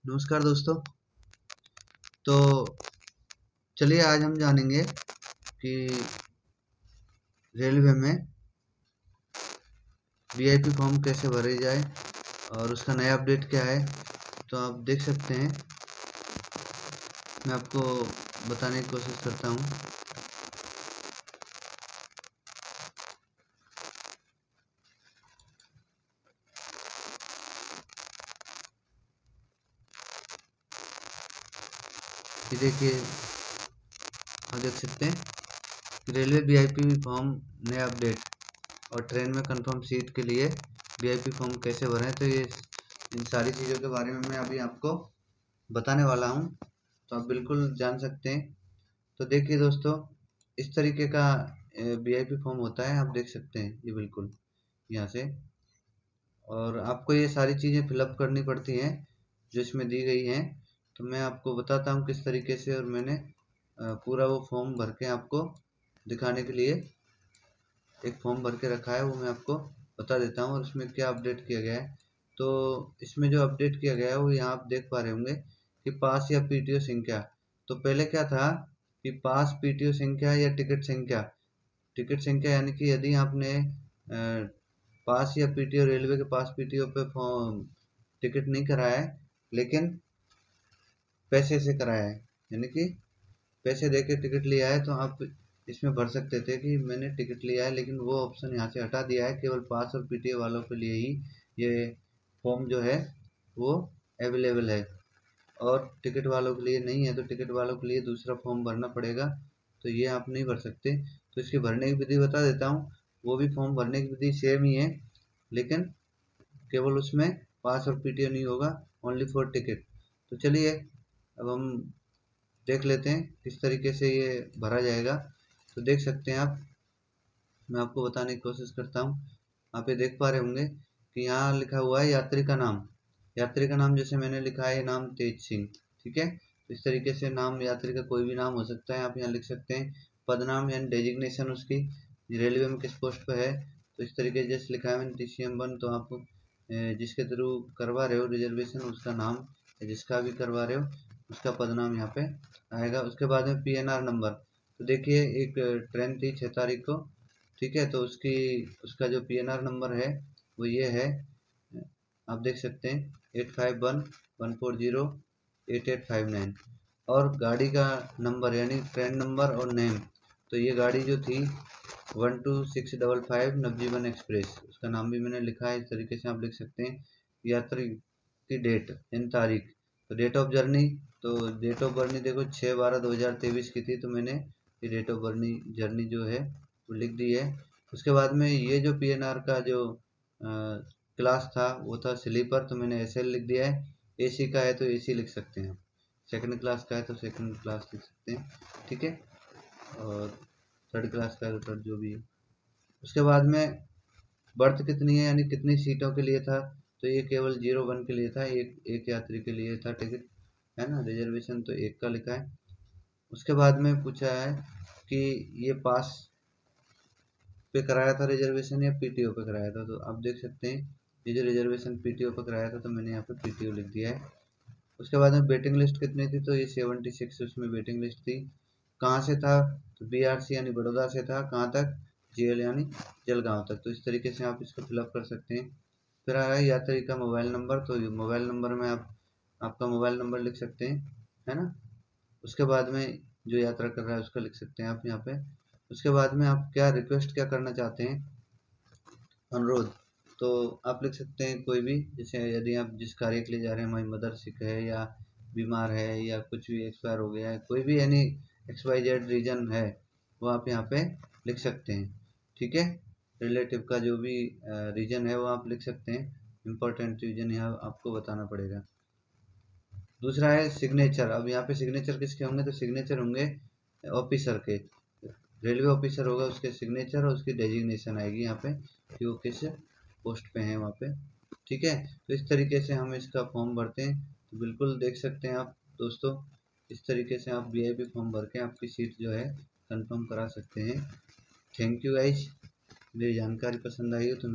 नमस्कार दोस्तों। तो चलिए आज हम जानेंगे कि रेलवे में वीआईपी फॉर्म कैसे भरे जाए और उसका नया अपडेट क्या है। तो आप देख सकते हैं, मैं आपको बताने की कोशिश करता हूँ। कि देखिए, आप देख सकते हैं कि रेलवे वीआईपी फॉर्म नया अपडेट और ट्रेन में कंफर्म सीट के लिए वीआईपी फॉर्म कैसे भरें। तो ये इन सारी चीज़ों के बारे में मैं अभी आपको बताने वाला हूँ, तो आप बिल्कुल जान सकते हैं। तो देखिए दोस्तों, इस तरीके का वीआईपी फॉर्म होता है, आप देख सकते हैं ये बिल्कुल यहाँ से। और आपको ये सारी चीज़ें फिलअप करनी पड़ती हैं जो इसमें दी गई हैं। तो मैं आपको बताता हूँ किस तरीके से, और मैंने पूरा वो फॉर्म भर के आपको दिखाने के लिए एक फॉर्म भर के रखा है, वो मैं आपको बता देता हूँ और इसमें क्या अपडेट किया गया है। तो इसमें जो अपडेट किया गया है वो यहाँ आप देख पा रहे होंगे कि पास या पीटीओ संख्या। तो पहले क्या था कि पास, पीटीओ संख्या या टिकट संख्या यानी कि यदि आपने पास या पीटीओ, रेलवे के पास पीटीओ पे फॉर्म टिकट नहीं कराया है लेकिन पैसे से कराया है, यानी कि पैसे दे के टिकट लिया है, तो आप इसमें भर सकते थे कि मैंने टिकट लिया है। लेकिन वो ऑप्शन यहाँ से हटा दिया है, केवल पास और पीटीओ वालों के लिए ही ये फॉर्म जो है वो अवेलेबल है और टिकट वालों के लिए नहीं है। तो टिकट वालों के लिए दूसरा फॉर्म भरना पड़ेगा, तो ये आप नहीं भर सकते। तो इसकी भरने की विधि बता देता हूँ। वो भी फॉर्म भरने की विधि सेम ही है, लेकिन केवल उसमें पास और पीटीओ नहीं होगा, ओनली फॉर टिकट। तो चलिए अब हम देख लेते हैं किस तरीके से ये भरा जाएगा। तो देख सकते हैं आप, मैं आपको बताने की कोशिश करता हूँ। आप ये देख पा रहे होंगे कि यहाँ लिखा हुआ है यात्री का नाम। यात्री का नाम जैसे मैंने लिखा है नाम तेज सिंह, ठीक है। तो इस तरीके से नाम यात्री का कोई भी नाम हो सकता है, आप यहाँ लिख सकते हैं। पदनाम यानी डेजिग्नेशन उसकी, रेलवे में किस पोस्ट पर है। तो इस तरीके से जैसे लिखा है मैंने TCM1, तो आप जिसके थ्रू करवा रहे हो रिजर्वेशन उसका नाम, जिसका भी करवा रहे हो उसका पदनाम यहाँ पे आएगा। उसके बाद में PNR नंबर। तो देखिए एक ट्रेन थी 6 तारीख को, ठीक है। तो उसका जो PNR नंबर है वो ये है, आप देख सकते हैं 8511408859। और गाड़ी का नंबर यानी ट्रेन नंबर और नेम। तो ये गाड़ी जो थी 12655 नवजीवन एक्सप्रेस, उसका नाम भी मैंने लिखा है। इस तरीके से आप लिख सकते हैं। यात्री की डेट यानी तारीख, तो डेट ऑफ जर्नी। तो डेट ऑफ जर्नी देखो 6/12/2023 की थी, तो मैंने ये डेट ऑफ जर्नी जो है वो लिख दी है। उसके बाद में ये जो PNR का जो क्लास था वो था स्लीपर, तो मैंने SL लिख दिया है। AC का है तो AC लिख सकते हैं, सेकंड क्लास का है तो सेकंड क्लास लिख सकते हैं, ठीक है। और थर्ड क्लास का है तो थर्ड, जो भी है। उसके बाद में बर्थ कितनी है यानी कितनी सीटों के लिए था। तो ये केवल 01 के लिए था, एक यात्री के लिए था टिकट, है ना। रिजर्वेशन तो एक का लिखा है। उसके बाद में पूछा है कि ये पास पे कराया था रिजर्वेशन या पीटीओ पे कराया था। तो आप देख सकते हैं ये जो रिजर्वेशन पीटीओ पे कराया था, तो मैंने यहाँ पे पीटीओ लिख दिया है। उसके बाद में वेटिंग लिस्ट कितनी थी, तो ये 76 उसमें वेटिंग लिस्ट थी। कहाँ से था, तो BRC यानी बड़ौदा से था। कहाँ तक, GL यानी जलगांव तक। तो इस तरीके से आप इसको फिलअप कर सकते हैं। फिर आ रहा है यात्री का मोबाइल नंबर। तो मोबाइल नंबर में आप आपका मोबाइल नंबर लिख सकते हैं, है ना। उसके बाद में जो यात्रा कर रहा है उसका लिख सकते हैं आप यहाँ पे। उसके बाद में आप क्या रिक्वेस्ट क्या करना चाहते हैं, अनुरोध। तो आप लिख सकते हैं कोई भी, जैसे यदि आप जिस कार्य के लिए जा रहे हैं, हमारी मदर सिक है या बीमार है या कुछ भी एक्सपायर हो गया है, कोई भी यानी XYZ रीजन है वो आप यहाँ पे लिख सकते हैं, ठीक है। रिलेटिव का जो भी रीजन है वो आप लिख सकते हैं। इम्पोर्टेंट रीजन यहाँ आपको बताना पड़ेगा। दूसरा है सिग्नेचर। अब यहाँ पे सिग्नेचर किसके होंगे, तो सिग्नेचर होंगे ऑफिसर के। रेलवे ऑफिसर होगा, उसके सिग्नेचर और उसकी डेजिग्नेशन आएगी यहाँ पे कि वो किस पोस्ट पे हैं वहाँ पे, ठीक है। तो इस तरीके से हम इसका फॉर्म भरते हैं। तो बिल्कुल देख सकते हैं आप दोस्तों, इस तरीके से आप VIP फॉर्म भर के आपकी सीट जो है कंफर्म करा सकते हैं। Thank you guys. मेरी जानकारी पसंद आई हो तो